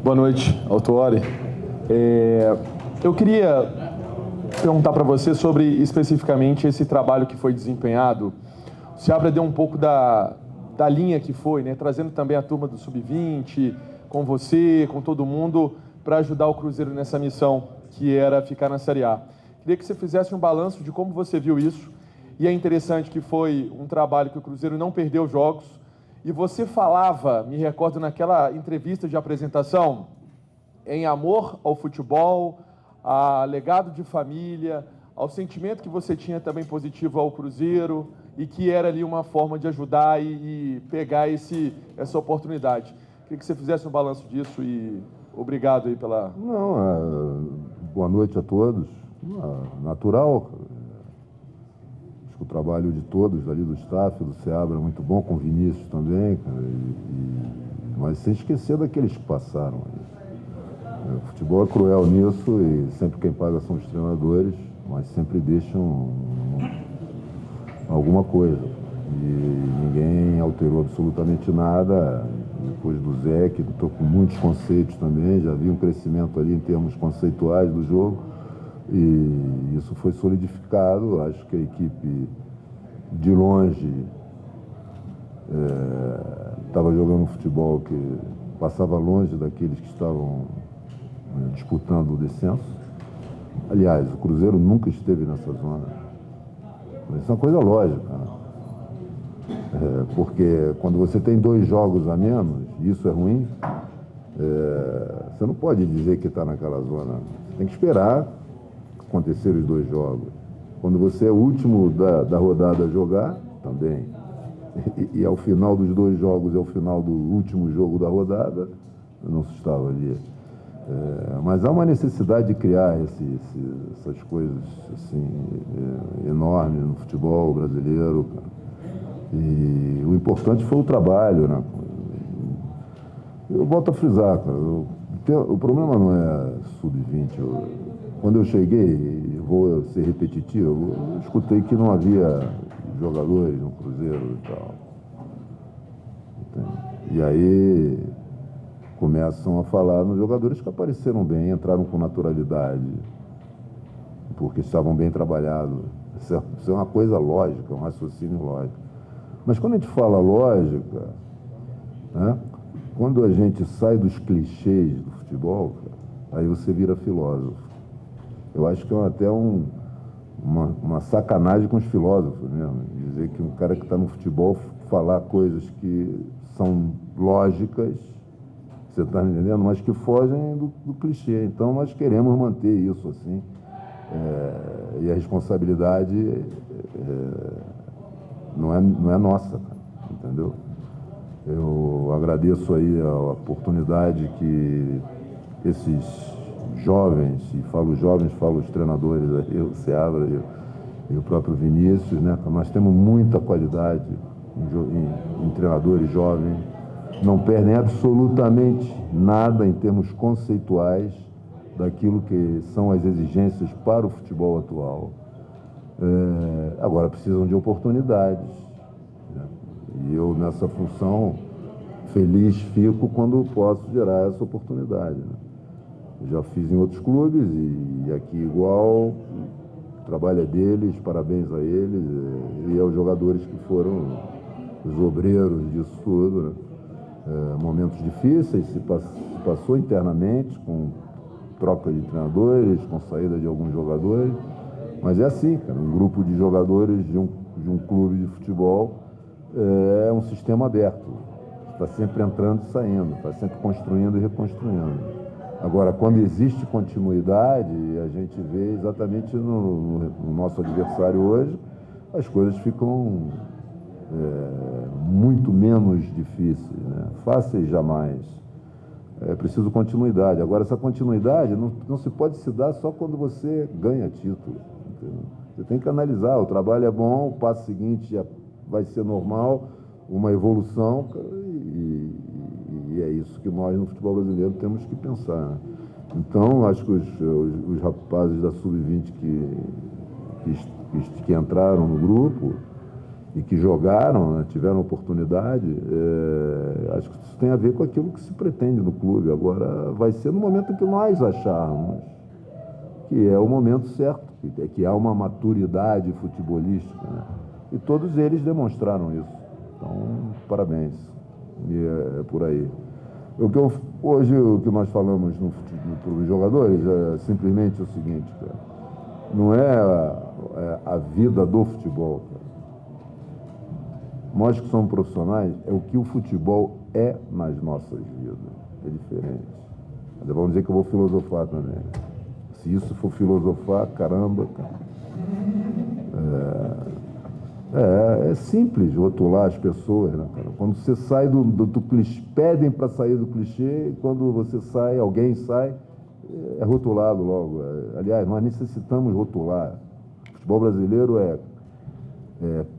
Boa noite, Autuori. Eu queria perguntar para você sobre especificamente esse trabalho que foi desempenhado. O Seabra deu um pouco da linha que foi, né? Trazendo também a turma do Sub-20, com você, com todo mundo, para ajudar o Cruzeiro nessa missão, que era ficar na Série A. Queria que você fizesse um balanço de como você viu isso. E é interessante que foi um trabalho que o Cruzeiro não perdeu jogos. E você falava, me recordo naquela entrevista de apresentação, em amor ao futebol, a legado de família, ao sentimento que você tinha também positivo ao Cruzeiro e que era ali uma forma de ajudar e pegar essa oportunidade. Queria que você fizesse um balanço disso e obrigado aí pela... Não, boa noite a todos. Natural. Acho que o trabalho de todos ali do staff, do Seabra, é muito bom, com o Vinícius também, cara, mas sem esquecer daqueles que passaram aí. O futebol é cruel nisso e sempre quem paga são os treinadores, mas sempre deixam alguma coisa. E ninguém alterou absolutamente nada. Depois do Zé, que estou com muitos conceitos também, já vi um crescimento ali em termos conceituais do jogo e isso foi solidificado. Acho que a equipe de longe estava jogando um futebol que passava longe daqueles que estavam disputando o descenso. Aliás, o Cruzeiro nunca esteve nessa zona. Isso é uma coisa lógica, né? Porque quando você tem 2 jogos a menos, isso é ruim, você não pode dizer que está naquela zona. Você tem que esperar acontecer os 2 jogos. Quando você é o último da rodada a jogar, também, e ao final dos 2 jogos é o final do último jogo da rodada, não se estava ali. Mas há uma necessidade de criar essas coisas assim, enormes no futebol brasileiro, cara. E o importante foi o trabalho, né? Eu volto a frisar, cara, o problema não é Sub-20. Quando eu cheguei, vou ser repetitivo, eu escutei que não havia jogadores no Cruzeiro e tal. E aí começam a falar nos jogadores que apareceram bem, entraram com naturalidade, porque estavam bem trabalhados. Isso é uma coisa lógica, um raciocínio lógico. Mas quando a gente fala lógica, né, quando a gente sai dos clichês do futebol, aí você vira filósofo. Eu acho que é até uma sacanagem com os filósofos mesmo, dizer que um cara que está no futebol falar coisas que são lógicas, você está entendendo, mas que fogem do clichê. Então nós queremos manter isso assim, e a responsabilidade não é nossa, entendeu? Eu agradeço aí a oportunidade que esses jovens, e falo jovens, falo os treinadores aí, o Seabra e o próprio Vinícius, né? Nós temos muita qualidade em treinadores jovens, não perdem absolutamente nada em termos conceituais daquilo que são as exigências para o futebol atual. Agora precisam de oportunidades, né? E eu nessa função feliz fico quando posso gerar essa oportunidade, né? Eu já fiz em outros clubes e aqui igual, o trabalho é deles, parabéns a eles e aos jogadores que foram os obreiros disso tudo, né? Momentos difíceis se passou internamente com troca de treinadores, com saída de alguns jogadores. Mas é assim, cara, um grupo de jogadores de um clube de futebol é um sistema aberto. Está sempre entrando e saindo, está sempre construindo e reconstruindo. Agora, quando existe continuidade, a gente vê exatamente no nosso adversário hoje, as coisas ficam muito menos difíceis, né? Fáceis jamais. É preciso continuidade. Agora, essa continuidade não se pode se dar só quando você ganha título. Entendeu? Você tem que analisar, o trabalho é bom, o passo seguinte vai ser normal, uma evolução, e é isso que nós no futebol brasileiro temos que pensar, né? Então, acho que os rapazes da Sub-20 que entraram no grupo, e que jogaram, né, tiveram oportunidade, acho que isso tem a ver com aquilo que se pretende no clube. Agora vai ser no momento que nós acharmos que é o momento certo, que há uma maturidade futebolística, né? E todos eles demonstraram isso. Então, parabéns. E é por aí. Hoje, o que nós falamos para os jogadores é simplesmente o seguinte, cara. Não é a vida do futebol, cara. Nós que somos profissionais, é o que o futebol é nas nossas vidas. É diferente. Mas vamos dizer que eu vou filosofar também. Se isso for filosofar, caramba, cara. É simples rotular as pessoas, né, cara? Quando você sai do clichê, pedem para sair do clichê, e quando você sai, alguém sai, é rotulado logo. Aliás, nós necessitamos rotular. O futebol brasileiro é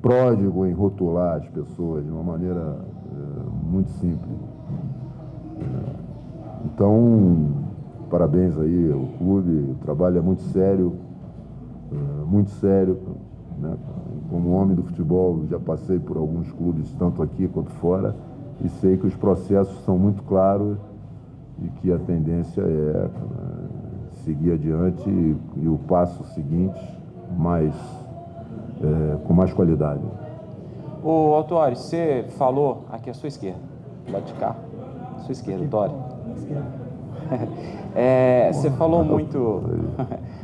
pródigo em rotular as pessoas de uma maneira muito simples. Então, parabéns aí ao clube, o trabalho é muito sério, né? Como homem do futebol, já passei por alguns clubes, tanto aqui quanto fora, e sei que os processos são muito claros e que a tendência é seguir adiante e o passo seguinte com mais qualidade. Ô, Autuori, você falou aqui à sua esquerda, do lado de cá, à sua esquerda, Autuori.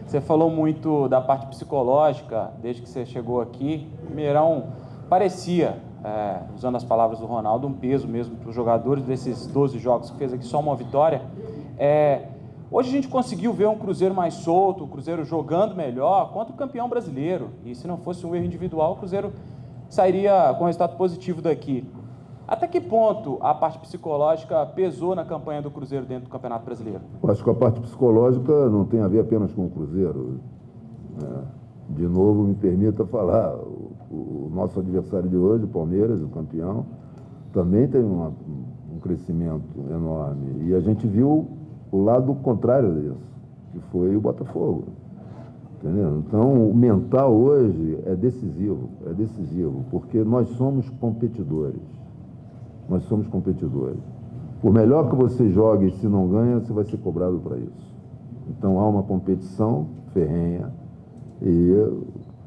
Você falou muito da parte psicológica desde que você chegou aqui. O Mineirão parecia, usando as palavras do Ronaldo, um peso mesmo para os jogadores desses 12 jogos que fez aqui, só uma vitória. Hoje a gente conseguiu ver um Cruzeiro mais solto, o Cruzeiro jogando melhor contra o campeão brasileiro. E se não fosse um erro individual, o Cruzeiro sairia com resultado positivo daqui. Até que ponto a parte psicológica pesou na campanha do Cruzeiro dentro do Campeonato Brasileiro? Eu acho que a parte psicológica não tem a ver apenas com o Cruzeiro. De novo, me permita falar, o nosso adversário de hoje, o Palmeiras, o campeão, também teve um crescimento enorme. E a gente viu o lado contrário disso, que foi o Botafogo. Entendeu? Então, o mental hoje é decisivo, porque nós somos competidores. Nós somos competidores. Por melhor que você jogue, se não ganha, você vai ser cobrado para isso. Então, há uma competição ferrenha e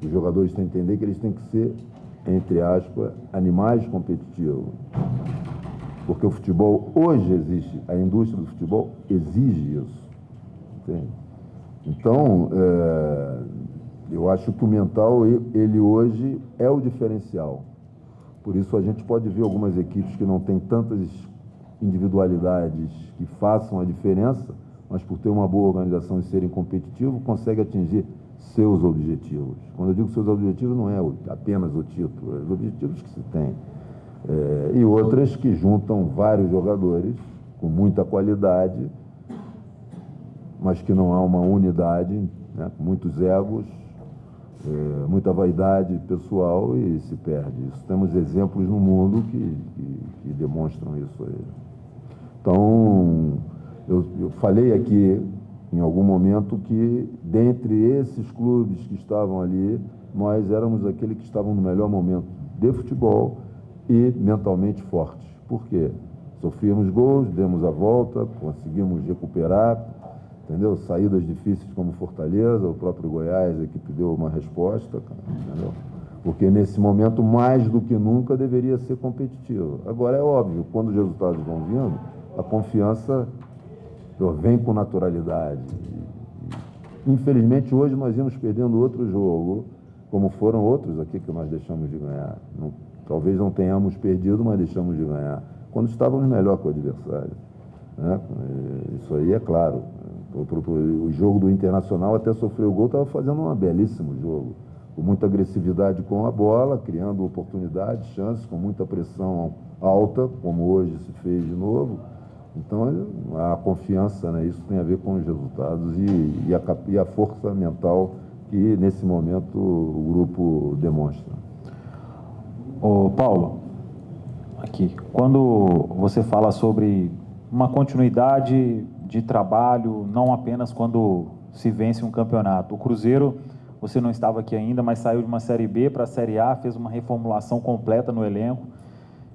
os jogadores têm que entender que eles têm que ser, entre aspas, animais competitivos. Porque o futebol hoje existe, a indústria do futebol exige isso. Entende? Então, eu acho que o mental, ele hoje é o diferencial. Por isso a gente pode ver algumas equipes que não têm tantas individualidades que façam a diferença, mas por ter uma boa organização e serem competitivos, conseguem atingir seus objetivos. Quando eu digo seus objetivos, não é apenas o título, é os objetivos que se tem. E outras que juntam vários jogadores com muita qualidade, mas que não há uma unidade, né, com muitos egos, muita vaidade pessoal e se perde. Temos exemplos no mundo que demonstram isso aí. Então, eu falei aqui em algum momento que dentre esses clubes que estavam ali, nós éramos aquele que estavam no melhor momento de futebol e mentalmente fortes. Por quê? Sofríamos gols, demos a volta, conseguimos recuperar, entendeu? Saídas difíceis como Fortaleza, o próprio Goiás, a equipe deu uma resposta, entendeu? Porque nesse momento, mais do que nunca, deveria ser competitivo. Agora, é óbvio, quando os resultados vão vindo, a confiança vem com naturalidade. Infelizmente, hoje nós íamos perdendo outro jogo, como foram outros aqui que nós deixamos de ganhar. Talvez não tenhamos perdido, mas deixamos de ganhar, quando estávamos melhor que o adversário, né? Isso aí é claro. O jogo do Internacional até sofreu gol, estava fazendo um belíssimo jogo, com muita agressividade com a bola, criando oportunidades, chances, com muita pressão alta, como hoje se fez de novo. Então, a confiança, né, isso tem a ver com os resultados e a força mental que, nesse momento, o grupo demonstra. Ô, Paulo, aqui, quando você fala sobre uma continuidade de trabalho, não apenas quando se vence um campeonato. O Cruzeiro você não estava aqui ainda, mas saiu de uma Série B para a Série A, fez uma reformulação completa no elenco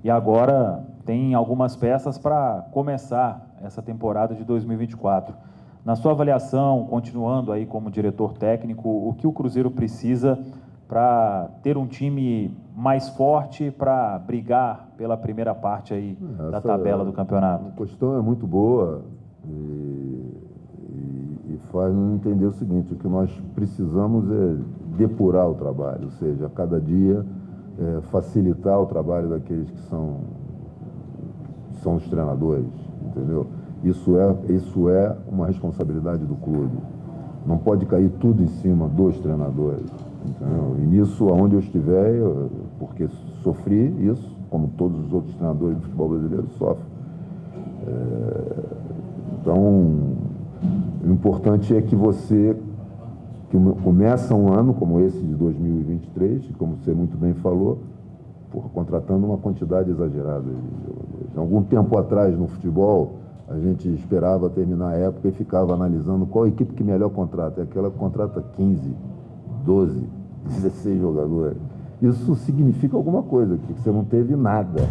e agora tem algumas peças para começar essa temporada de 2024. Na sua avaliação, continuando aí como diretor técnico, o que o Cruzeiro precisa para ter um time mais forte para brigar pela primeira parte aí da tabela do campeonato? A questão é muito boa e faz-nos entender o seguinte: o que nós precisamos é depurar o trabalho, ou seja, a cada dia facilitar o trabalho daqueles que são os treinadores, entendeu? Isso é uma responsabilidade do clube. Não pode cair tudo em cima dos treinadores, entendeu? E nisso, aonde eu estiver, porque sofri isso, como todos os outros treinadores do futebol brasileiro sofrem. Então, o importante é que você começa um ano como esse de 2023, como você muito bem falou, contratando uma quantidade exagerada de jogadores. Algum tempo atrás, no futebol, a gente esperava terminar a época e ficava analisando qual equipe que melhor contrata. É aquela que contrata 15, 12, 16 jogadores. Isso significa alguma coisa, que você não teve nada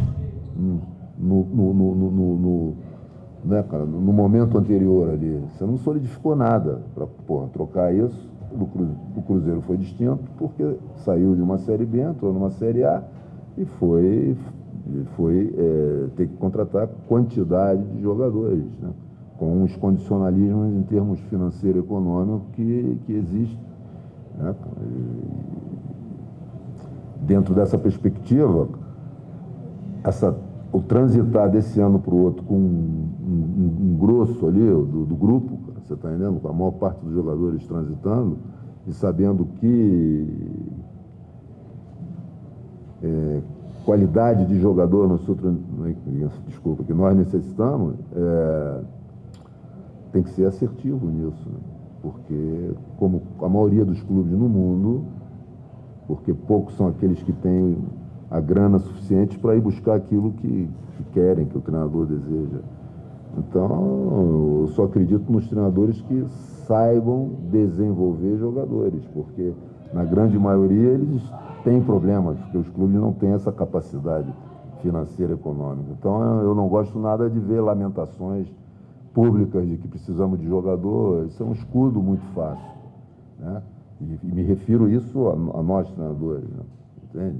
né, cara, no momento anterior ali. Você não solidificou nada para trocar isso. O Cruzeiro foi distinto porque saiu de uma Série B, entrou numa Série A e foi ter que contratar quantidade de jogadores, né, com os condicionalismos em termos financeiro e econômico que existem, né? Dentro dessa perspectiva, o transitar desse ano para o outro com um grosso ali do grupo, você está entendendo? Com a maior parte dos jogadores transitando e sabendo que qualidade de jogador que nós necessitamos, tem que ser assertivo nisso, né? Porque, como a maioria dos clubes no mundo, porque poucos são aqueles que têm a grana suficiente para ir buscar aquilo que querem, que o treinador deseja. Então, eu só acredito nos treinadores que saibam desenvolver jogadores, porque na grande maioria eles têm problemas, porque os clubes não têm essa capacidade financeira e econômica. Então, eu não gosto nada de ver lamentações públicas de que precisamos de jogador. Isso é um escudo muito fácil, né? E me refiro isso a nós treinadores, né? Entende?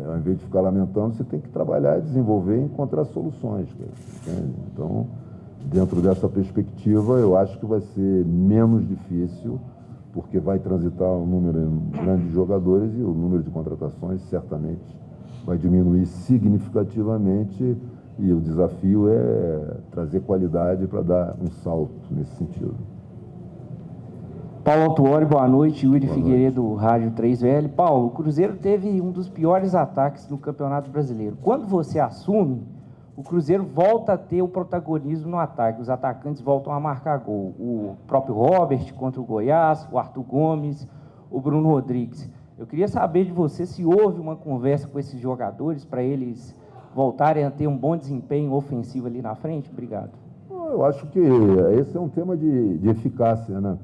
Ao invés de ficar lamentando, você tem que trabalhar, desenvolver e encontrar soluções, cara, entende? Então, dentro dessa perspectiva, eu acho que vai ser menos difícil, porque vai transitar um número grande de jogadores e o número de contratações certamente vai diminuir significativamente, e o desafio é trazer qualidade para dar um salto nesse sentido. Paulo Autuori, boa noite. Yuri Figueiredo, Rádio 3VL. Paulo, o Cruzeiro teve um dos piores ataques no Campeonato Brasileiro. Quando você assume, o Cruzeiro volta a ter o protagonismo no ataque. Os atacantes voltam a marcar gol. O próprio Robert contra o Goiás, o Arthur Gomes, o Bruno Rodrigues. Eu queria saber de você se houve uma conversa com esses jogadores para eles voltarem a ter um bom desempenho ofensivo ali na frente. Obrigado. Eu acho que esse é um tema de eficácia, né?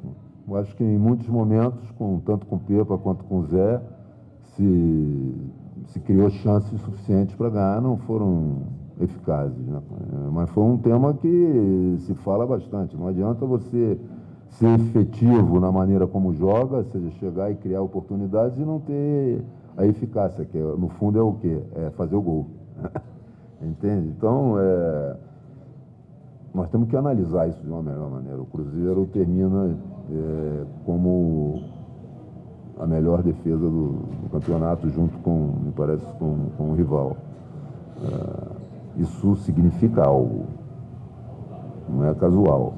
Eu acho que em muitos momentos, tanto com o Pepa quanto com o Zé, se criou chances suficientes para ganhar, não foram eficazes, né? Mas foi um tema que se fala bastante. Não adianta você ser efetivo na maneira como joga, ou seja, chegar e criar oportunidades e não ter a eficácia, que no fundo é o quê? É fazer o gol. Entende? Então, nós temos que analisar isso de uma melhor maneira. O Cruzeiro termina como a melhor defesa do campeonato, junto com, me parece, com o rival. Isso significa algo, não é casual.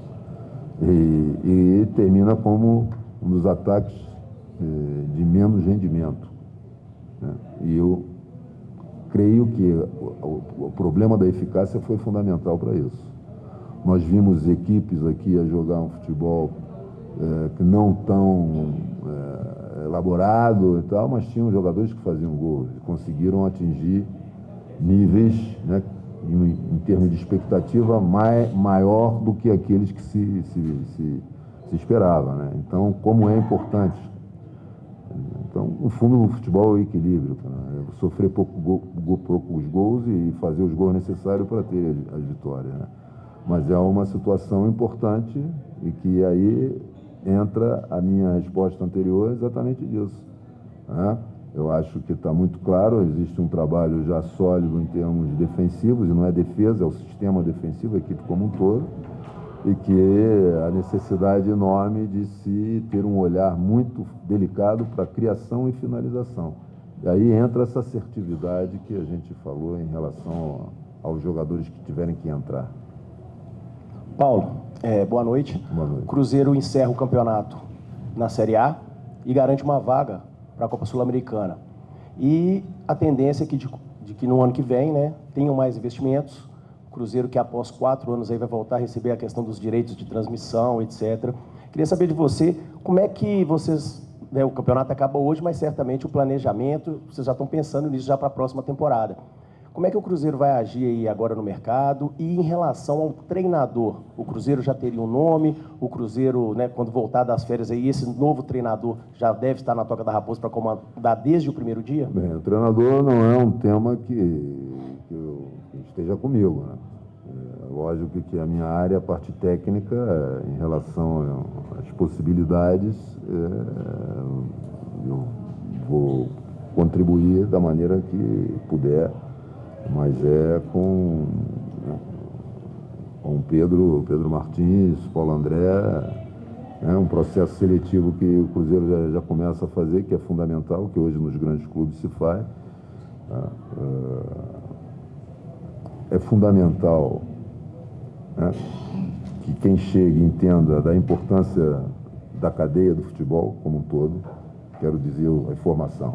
E termina como um dos ataques de menos rendimento, né? E eu creio que o problema da eficácia foi fundamental para isso. Nós vimos equipes aqui a jogar um futebol que não tão elaborado e tal, mas tinham jogadores que faziam gols e conseguiram atingir níveis, né, em termos de expectativa maior do que aqueles que se esperava, né? Então, como é importante Então, no fundo, o futebol é o equilíbrio, cara. É sofrer poucos gols e fazer os gols necessários para ter as vitórias, né? Mas é uma situação importante e que aí entra a minha resposta anterior exatamente disso, né? Eu acho que está muito claro, existe um trabalho já sólido em termos defensivos, e não é defesa, é o sistema defensivo, a equipe como um todo, e que a necessidade enorme de se ter um olhar muito delicado para criação e finalização. E aí entra essa assertividade que a gente falou em relação aos jogadores que tiverem que entrar. Paulo, boa noite. Boa noite. O Cruzeiro encerra o campeonato na Série A e garante uma vaga para a Copa Sul-Americana. E a tendência é que de que no ano que vem, né, tenham mais investimentos. O Cruzeiro, que após 4 anos aí vai voltar a receber a questão dos direitos de transmissão, etc. Queria saber de você, como é que vocês, né, o campeonato acaba hoje, mas certamente o planejamento, vocês já estão pensando nisso já para a próxima temporada. Como é que o Cruzeiro vai agir aí agora no mercado? E em relação ao treinador, o Cruzeiro já teria um nome? O Cruzeiro, né, quando voltar das férias aí, esse novo treinador já deve estar na Toca da Raposa para comandar desde o primeiro dia? Bem, o treinador não é um tema que esteja comigo, né? Lógico que a minha área, a parte técnica, em relação às possibilidades, eu vou contribuir da maneira que puder, mas é com Pedro Martins, Paulo André, um processo seletivo que o Cruzeiro já começa a fazer, que é fundamental, que hoje nos grandes clubes se faz. É fundamental, né, que quem chegue entenda da importância da cadeia do futebol como um todo, quero dizer, a formação.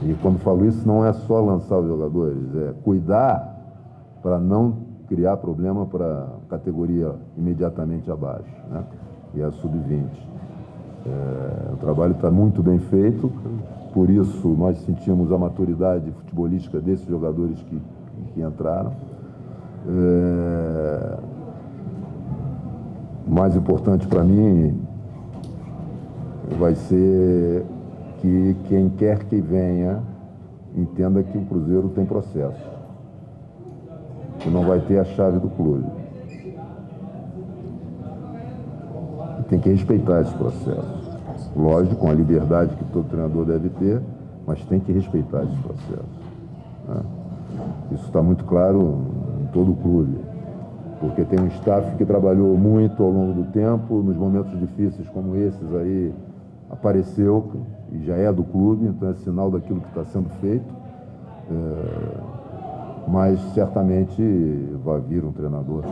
E quando falo isso, não é só lançar os jogadores, é cuidar para não criar problema para a categoria imediatamente abaixo, né, que é a sub-20. O trabalho está muito bem feito, por isso nós sentimos a maturidade futebolística desses jogadores que entraram. O mais importante para mim vai ser que quem quer que venha entenda que o Cruzeiro tem processo, que não vai ter a chave do clube. E tem que respeitar esse processo. Lógico, com a liberdade que todo treinador deve ter, mas tem que respeitar esse processo, né? Isso está muito claro em todo o clube, porque tem um staff que trabalhou muito ao longo do tempo, nos momentos difíceis como esses aí, apareceu e já é do clube, então é sinal daquilo que está sendo feito, mas certamente vai vir um treinador